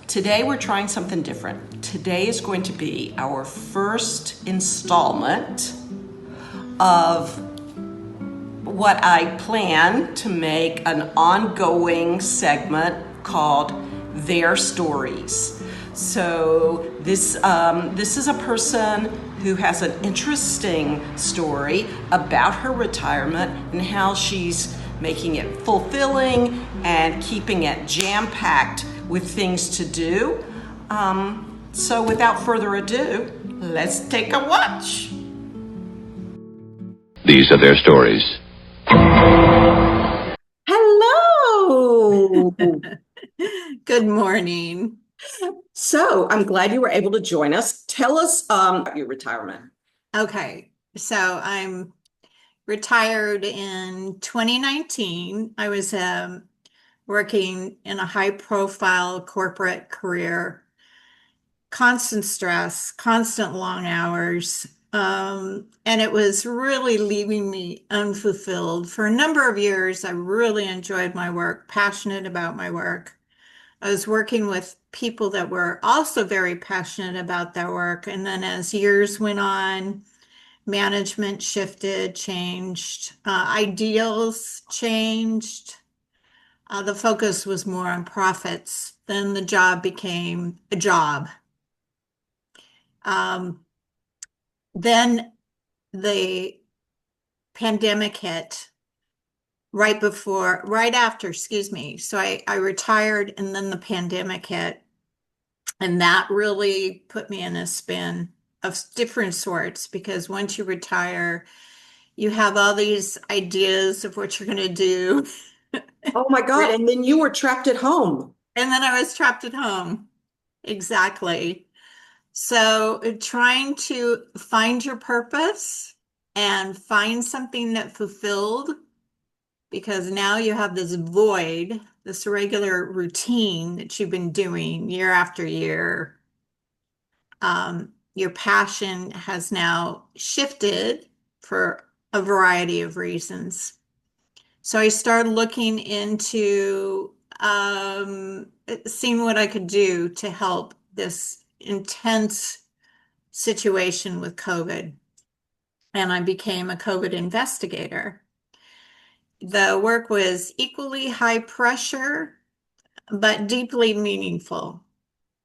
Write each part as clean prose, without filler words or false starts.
Today we're trying something different. Today is going to be our first installment of what I plan to make an ongoing segment called Their Stories. So this is a person who has an interesting story about her retirement and how she's making it fulfilling and keeping it jam-packed with things to do. So without further ado, let's take a watch. These are their stories. Hello. Good morning. So I'm glad you were able to join us. Tell us about your retirement. Okay, so I'm retired in 2019. I was working in a high-profile corporate career, constant stress, constant long hours, and it was really leaving me unfulfilled. For a number of years, I really enjoyed my work, passionate about my work. I was working with people that were also very passionate about their work. And then as years went on, management shifted, changed, ideals changed. The focus was more on profits. Then the job became a job. Um, then the pandemic hit right after, excuse me. So I retired and then the pandemic hit. And that really put me in a spin of different sorts because once you retire, you have all these ideas of what you're going to do. Oh my God. And then you were trapped at home. And then I was trapped at home. Exactly. So trying to find your purpose and find something that fulfilled because now you have this void, this regular routine that you've been doing year after year. Your passion has now shifted for a variety of reasons. So I started looking into seeing what I could do to help this intense situation with COVID. And I became a COVID investigator. The work was equally high pressure, but deeply meaningful.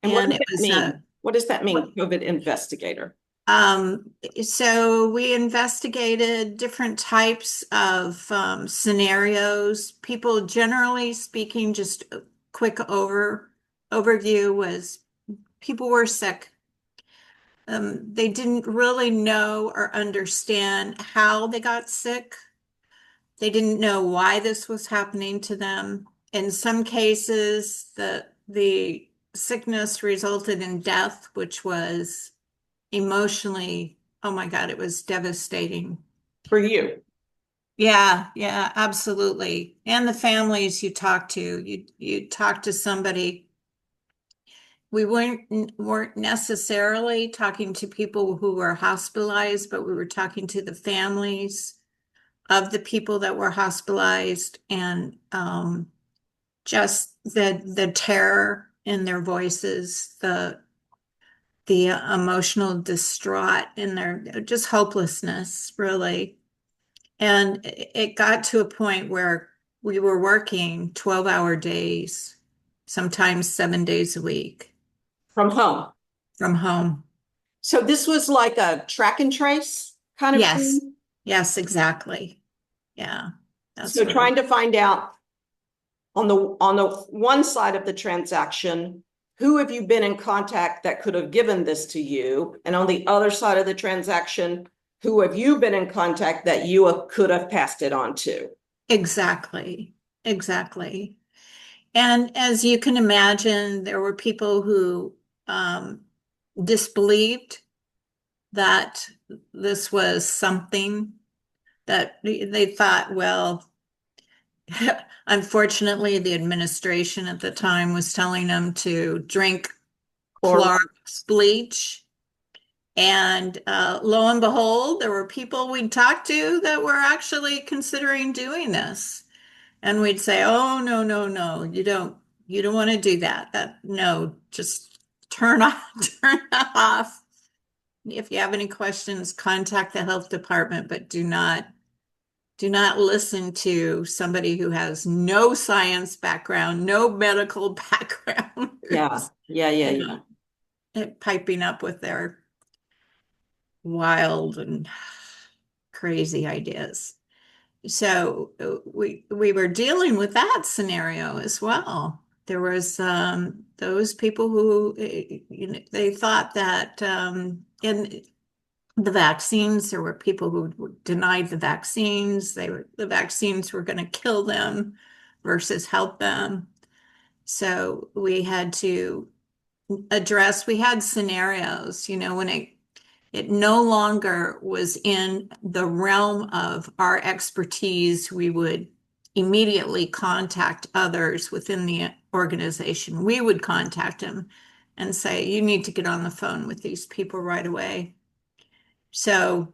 And what And does it that was mean? What does that mean, COVID investigator? So we investigated different types of scenarios. People, generally speaking, just a quick overview was people were sick. They didn't really know or understand how they got sick. They didn't know why this was happening to them. In some cases, the sickness resulted in death, which was emotionally, oh my God, it was devastating. For you. Yeah, absolutely. And the families you talk to, you talk to somebody. We weren't necessarily talking to people who were hospitalized, but we were talking to the families of the people that were hospitalized and just the terror in their voices, the emotional distraught in their just hopelessness, really. And it got to a point where we were working 12-hour days, sometimes 7 days a week From home. from home. So this was like a track and trace kind of Yes, thing. yes, exactly. Yeah, So that's trying right. to find out on the one side of the transaction, who have you been in contact that could have given this to you? And on the other side of the transaction, who have you been in contact that you could have passed it on to? Exactly, exactly. And as you can imagine, there were people who disbelieved that this was something that they thought, well, unfortunately, the administration at the time was telling them to drink Or Clorox bleach. And lo and behold, there were people we'd talk to that were actually considering doing this. And we'd say, oh, no, you don't want to do that. No, just turn off, turn that off. If you have any questions, contact the health department, but do not listen to somebody who has no science background, no medical background, Yeah, yeah, yeah, you yeah. know, piping up with their wild and crazy ideas. So we were dealing with that scenario as well. There was those people who they thought that in the vaccines, there were people who denied the vaccines. The vaccines were going to kill them versus help them. So we had to we had scenarios, when it no longer was in the realm of our expertise, we would immediately contact others within the organization. We would contact them and say, you need to get on the phone with these people right away. So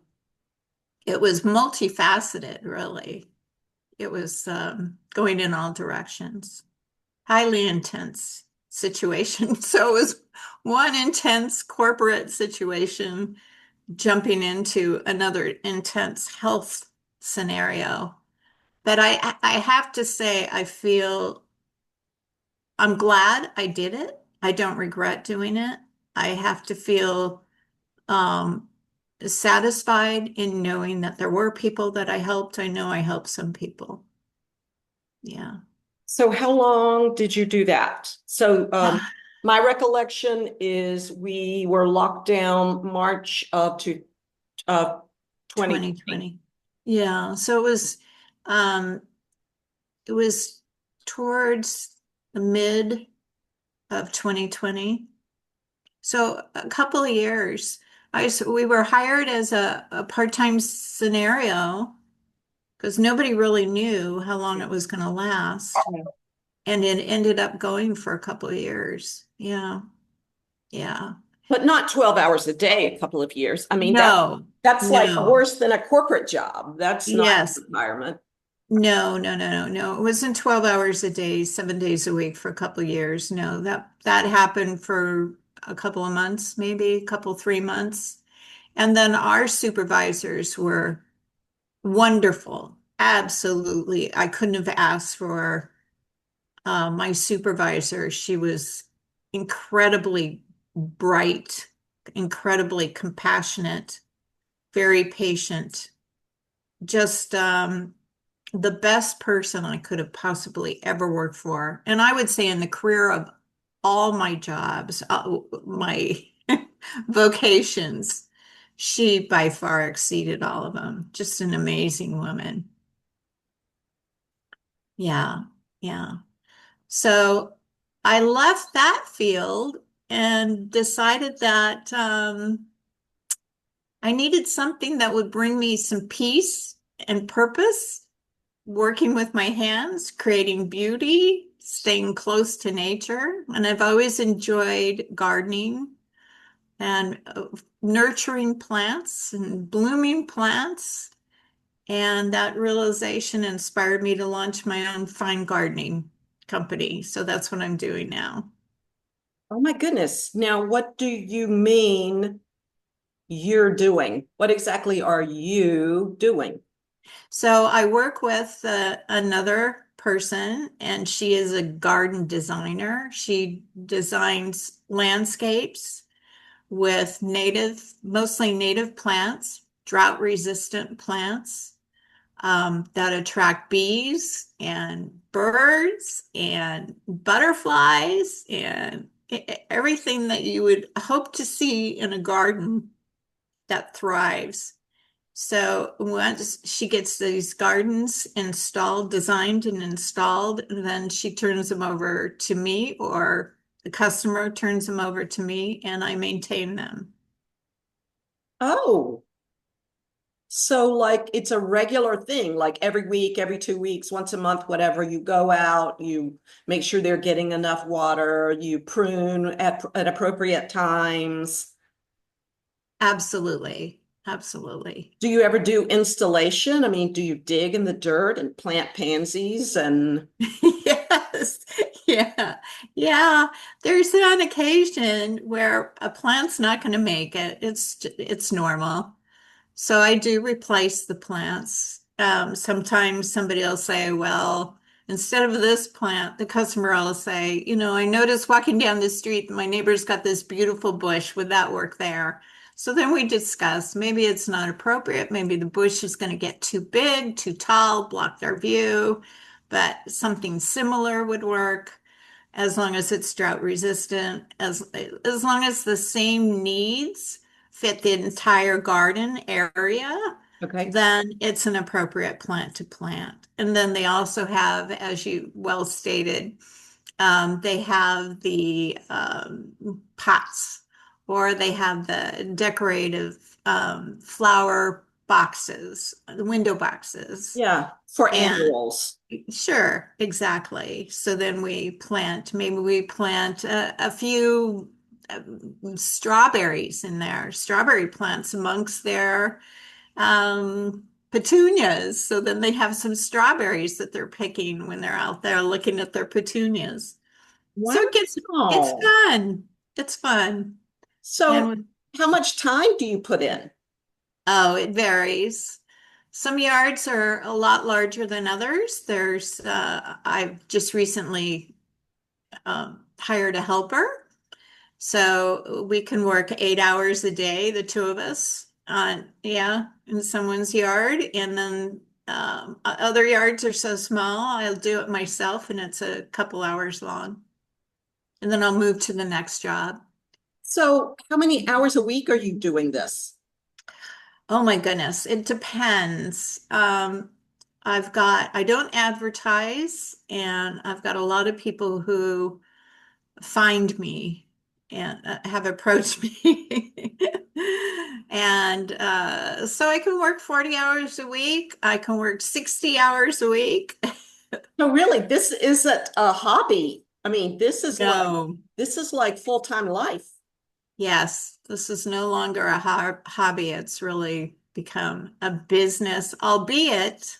it was multifaceted, really. It was going in all directions. Highly intense situation. So it was one intense corporate situation jumping into another intense health scenario. But I have to say, I feel I'm glad I did it. I don't regret doing it. I have to feel um, satisfied in knowing that there were people that I helped. I know I helped some people. Yeah. So how long did you do that? So my recollection is we were locked down March of 2020. 2020. Yeah. So um it was towards the mid of 2020. So a couple of years. We were hired as a part-time scenario because nobody really knew how long it was going to last. And it ended up going for a couple of years. Yeah. Yeah. But not 12 hours a day, a couple of years. I mean, No, that's like no. worse than a corporate job. That's not Yes. retirement. No, no, no, no, no. It wasn't 12 hours a day, 7 days a week for a couple of years. No, that happened for a couple of months, maybe a couple, 3 months. And then our supervisors were wonderful. Absolutely. I couldn't have asked for my supervisor. She was incredibly bright, incredibly compassionate, very patient, just the best person I could have possibly ever worked for. And I would say in the career of all my jobs, my vocations, she by far exceeded all of them. Just an amazing woman. Yeah, yeah. So I left that field and decided that I needed something that would bring me some peace and purpose, working with my hands, creating beauty, staying close to nature. And I've always enjoyed gardening and nurturing plants and blooming plants. And that realization inspired me to launch my own fine gardening company. So that's what I'm doing now. Oh my goodness. Now, what do you mean you're doing? What exactly are you doing? So I work with another person, and she is a garden designer. She designs landscapes with mostly native plants, drought resistant plants that attract bees and birds and butterflies and everything that you would hope to see in a garden that thrives. So once she gets these gardens installed, designed and installed, and then she turns them over to me, or the customer turns them over to me, and I maintain them. Oh, so like it's a regular thing, like every week, every 2 weeks, once a month, whatever, you go out, you make sure they're getting enough water, you prune at appropriate times. Absolutely. Absolutely. Do you ever do installation? I mean, do you dig in the dirt and plant pansies and Yes. Yeah, yeah. There's an occasion where a plant's not going to make it. It's normal. So I do replace the plants. Sometimes somebody will say, well, instead of this plant, the customer will say, I noticed walking down the street, my neighbor's got this beautiful bush. Would that work there? So then we discuss, maybe it's not appropriate. Maybe the bush is going to get too big, too tall, block their view, but something similar would work as long as it's drought resistant, as long as the same needs fit the entire garden area, Okay. then it's an appropriate plant to plant. And then they also have, as you well stated, they have the pots, or they have the decorative flower boxes, the window boxes. Yeah, for And annuals. sure, exactly. So then maybe we plant a few strawberries in there, strawberry plants amongst their petunias. So then they have some strawberries that they're picking when they're out there looking at their petunias. So it's Wow. fun. It's fun. So, And how much time do you put in? oh, it varies. Some yards are a lot larger than others. I've just recently hired a helper. So we can work 8 hours a day, the two of us, yeah, in someone's yard. And then other yards are so small, I'll do it myself and it's a couple hours long. And then I'll move to the next job. So, how many hours a week are you doing this? Oh my goodness, it depends. I don't advertise, and I've got a lot of people who find me and have approached me. And so I can work 40 hours a week. I can work 60 hours a week. So, really, this isn't a hobby. I mean, No. this is like full-time life. Yes, this is no longer a hobby. It's really become a business, albeit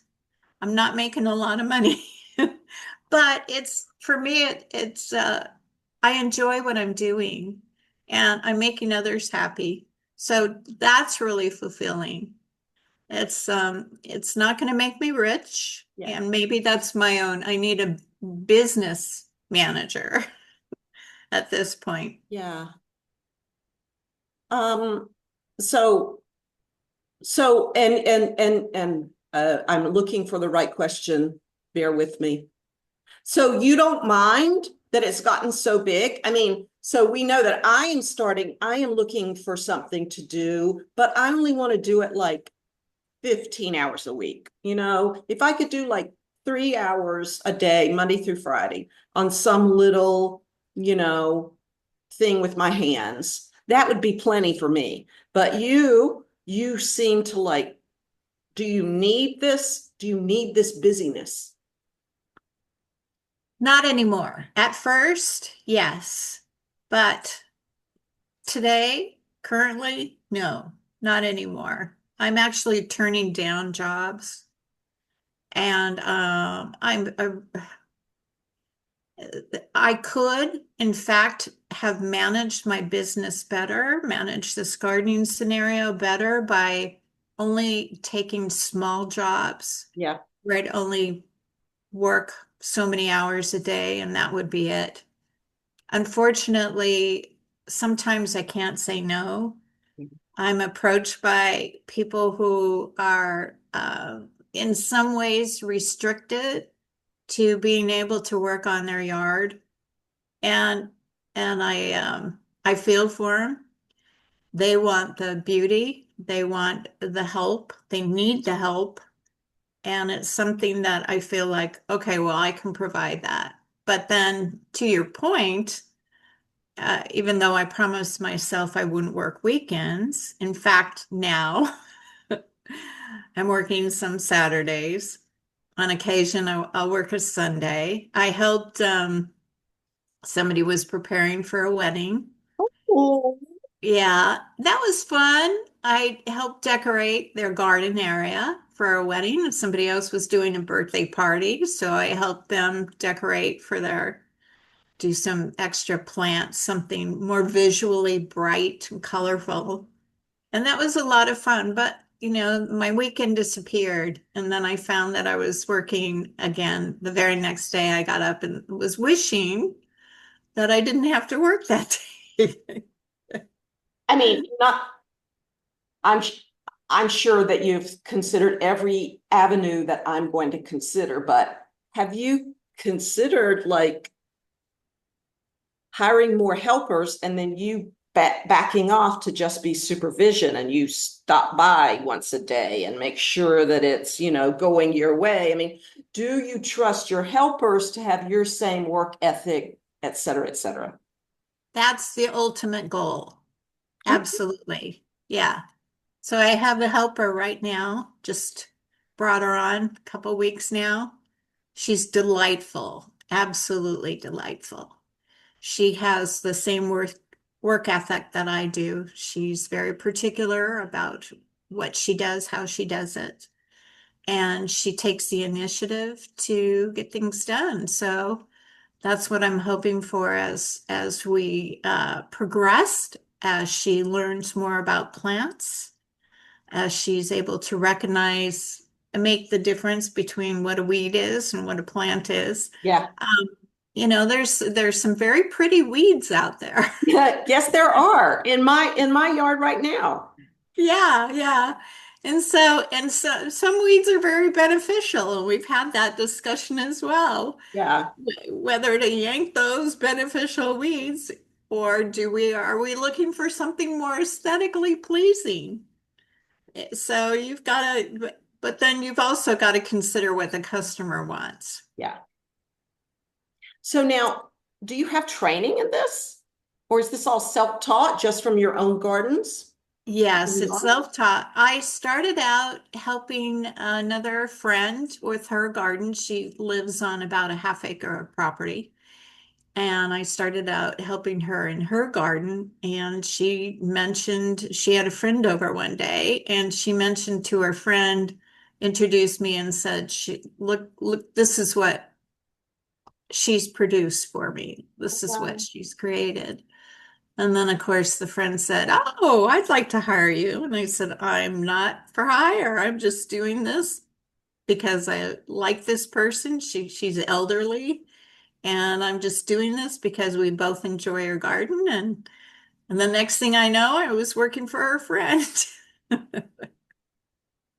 I'm not making a lot of money. But for me, I enjoy what I'm doing and I'm making others happy. So that's really fulfilling. It's not going to make me rich, Yeah. and maybe that's my own. I need a business manager at this point. Yeah. Um, so so I'm looking for the right question. Bear with me. So you don't mind that it's gotten so big? I mean, so we know that I am looking for something to do, but I only want to do it like 15 hours a week. If I could do like 3 hours a day, Monday through Friday, on some little, you know, thing with my hands, that would be plenty for me. But you seem to like, do you need this? Do you need this busyness? Not anymore. At first, yes. But currently, no, not anymore. I'm actually turning down jobs. And I could, in fact, have managed my business better, managed this gardening scenario better by only taking small jobs, Yeah. where I'd only work so many hours a day, and that would be it. Unfortunately, sometimes I can't say no. I'm approached by people who are in some ways restricted to being able to work on their yard, and I feel for them. They want the beauty, they want the help, they need the help, and it's something that I feel like, okay, well, I can provide that. But then, to your point, even though I promised myself I wouldn't work weekends, in fact, now I'm working some Saturdays. On occasion, I'll work a Sunday. I helped, somebody was preparing for a wedding. Oh, Yeah, that was fun. I helped decorate their garden area for a wedding, and somebody else was doing a birthday party, so I helped them decorate for their do some extra plants, something more visually bright and colorful. And that was a lot of fun. But, my weekend disappeared. And then I found that I was working again. The very next day, I got up and was wishing that I didn't have to work that day. I mean, not, I'm, I'm sure that you've considered every avenue that I'm going to consider, but have you considered like hiring more helpers and then you backing off to just be supervision and you stop by once a day and make sure that it's, going your way? I mean, do you trust your helpers to have your same work ethic, et cetera, et cetera? That's the ultimate goal. Absolutely. Yeah. So I have a helper right now, just brought her on a couple weeks now. She's delightful, absolutely delightful. She has the same work ethic that I do. She's very particular about what she does, how she does it, and she takes the initiative to get things done. So that's what I'm hoping for as we progress, as she learns more about plants, as she's able to recognize and make the difference between what a weed is and what a plant is. Yeah. There's some very pretty weeds out there. Yes, there are in my yard right now. Yeah, yeah. And so some weeds are very beneficial, and we've had that discussion as well. Yeah. Whether to yank those beneficial weeds, or are we looking for something more aesthetically pleasing? So you've got to, but then you've also got to consider what the customer wants. Yeah. So now, do you have training in this? Or is this all self-taught just from your own gardens? Yes, it's self-taught. I started out helping another friend with her garden. She lives on about a half acre of property. And I started out helping her in her garden. And she mentioned she had a friend over one day, and she mentioned to her friend, introduced me and said, look, this is what she's produced for me. This is what Wow. she's created. And then, of course, the friend said, "Oh, I'd like to hire you." And I said, "I'm not for hire. I'm just doing this because I like this person. She's elderly, and I'm just doing this because we both enjoy her garden." And the next thing I know, I was working for her friend.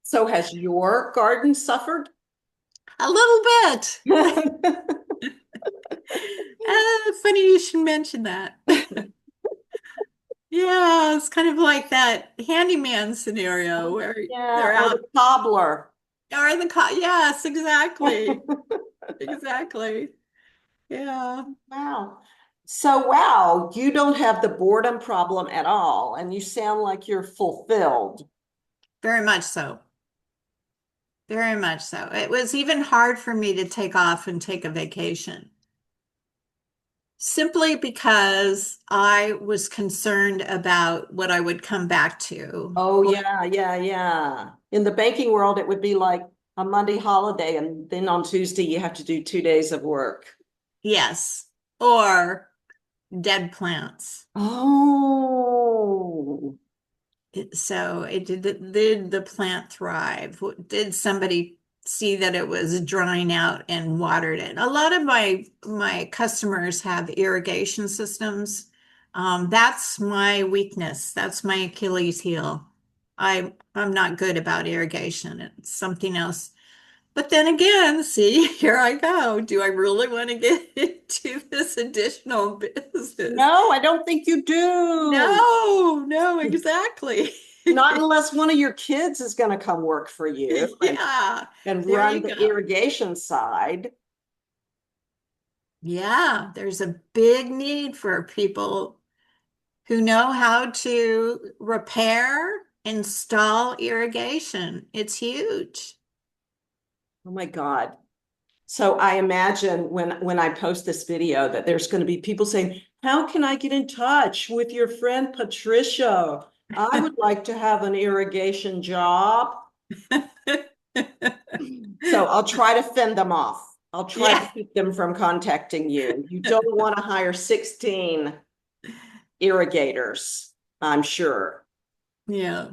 So has your garden suffered? A little bit. Funny you should mention that. Yeah, it's kind of like that handyman scenario where Yeah, they're or out. the cobbler. Or the car. Yes, exactly. Exactly. Yeah. Wow. So, wow, you don't have the boredom problem at all, and you sound like you're fulfilled. Very much so. Very much so. It was even hard for me to take off and take a vacation simply because I was concerned about what I would come back to. Oh, yeah, yeah, yeah. In the banking world, it would be like a Monday holiday, and then on Tuesday, you have to do 2 days of work. Yes. Or dead plants. Oh, So did the plant thrive? Did somebody see that it was drying out and watered it? A lot of my customers have irrigation systems. That's my weakness. That's my Achilles heel. I'm not good about irrigation. It's something else. But then again, see, here I go. Do I really want to get into this additional business? no, I don't think you do. No, no, exactly. Not unless one of your kids is going to come work for you Yeah, and there run you the go. irrigation side. Yeah, there's a big need for people who know how to repair, install irrigation. It's huge. Oh my God. So I imagine when I post this video that there's going to be people saying, "How can I get in touch with your friend Patricia? I would like to have an irrigation job." So I'll try to fend them off. I'll try Yeah. to keep them from contacting you. You don't want to hire 16 irrigators, I'm sure. Yeah.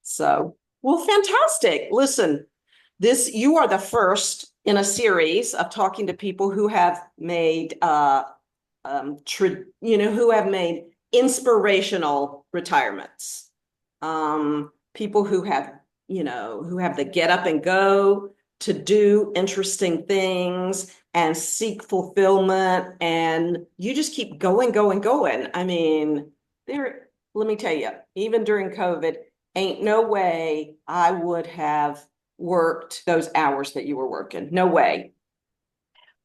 So, well, fantastic. Listen, you are the first in a series of talking to people who have made who have made inspirational retirements. People who have, who have the get up and go to do interesting things and seek fulfillment. And you just keep going, going, going. I mean, let me tell you, even during COVID, ain't no way I would have worked those hours that you were working. No way.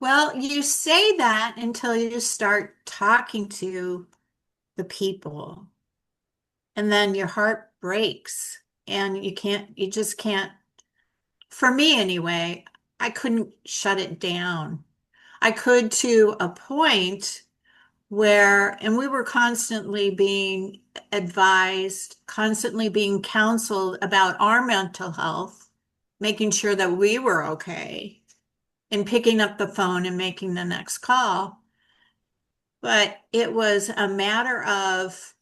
Well, you say that until you start talking to the people, and then your heart breaks, and you just can't, for me anyway, I couldn't shut it down. I could to a point where, and we were constantly being advised, constantly being counseled about our mental health, making sure that we were okay, and picking up the phone and making the next call. But it was a matter of,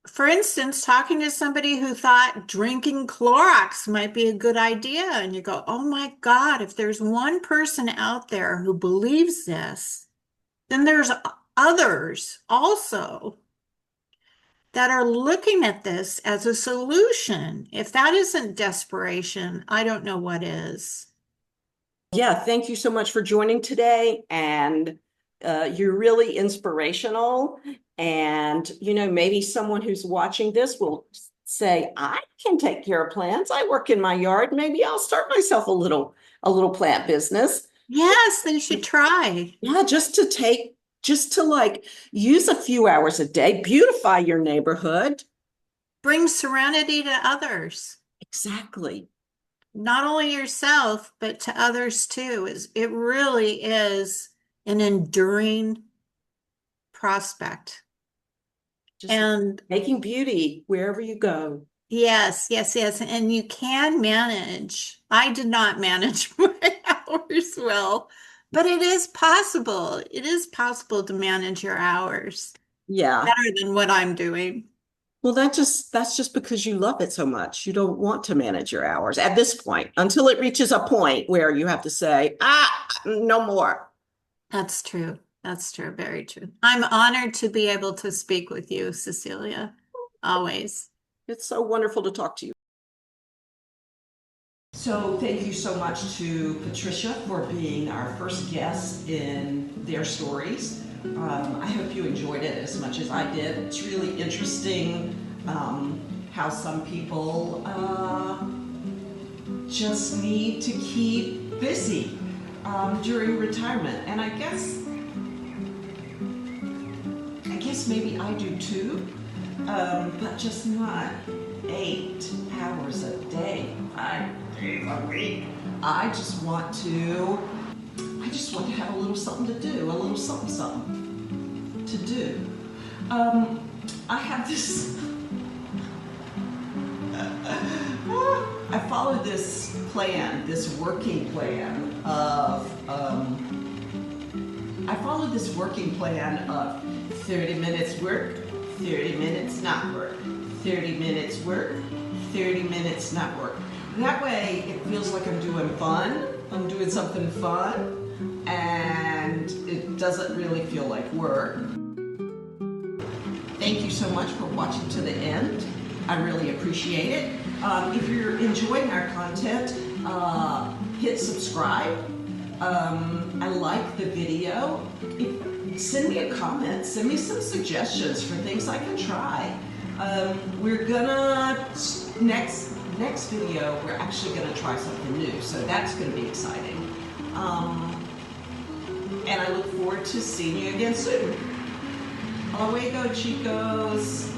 for instance, talking to somebody who thought drinking Clorox might be a good idea. And you go, oh my God, if there's one person out there who believes this, then there's others also that are looking at this as a solution. If that isn't desperation, I don't know what is. Yeah, thank you so much for joining today. And you're really inspirational. And, maybe someone who's watching this will say, I can take care of plants. I work in my yard. Maybe I'll start myself a little plant business. Yes, they should try. Yeah, just to like use a few hours a day, beautify your neighborhood. Bring serenity to others. Exactly. Not only yourself, but to others too. It really is an enduring prospect. Just And making beauty wherever you go. yes, yes, yes. And you can manage. I did not manage my hours well, but it is possible. It is possible to manage your hours Yeah. better than what I'm doing. Well, that's just because you love it so much. You don't want to manage your hours at this point until it reaches a point where you have to say, no more. That's true. That's true. Very true. I'm honored to be able to speak with you, Cecilia. Always. It's so wonderful to talk to you. So thank you so much to Patricia for being our first guest in their stories. I hope you enjoyed it as much as I did. It's really interesting how some people just need to keep busy during retirement. And I guess maybe I do too, but just not 8 hours a day, 5 days a week. I just want to have a little something to do, a little something to do. I have this, I follow this plan, this working plan of, 30 minutes work, 30 minutes not work, 30 minutes work, 30 minutes not work. That way it feels like I'm doing something fun, and it doesn't really feel like work. Thank you so much for watching to the end. I really appreciate it. If you're enjoying our content, hit subscribe. I like the video. Send me a comment, send me some suggestions for things I can try. We're gonna, next video, we're actually gonna try something new, so that's gonna be exciting. And I look forward to seeing you again soon. Luego, chicos.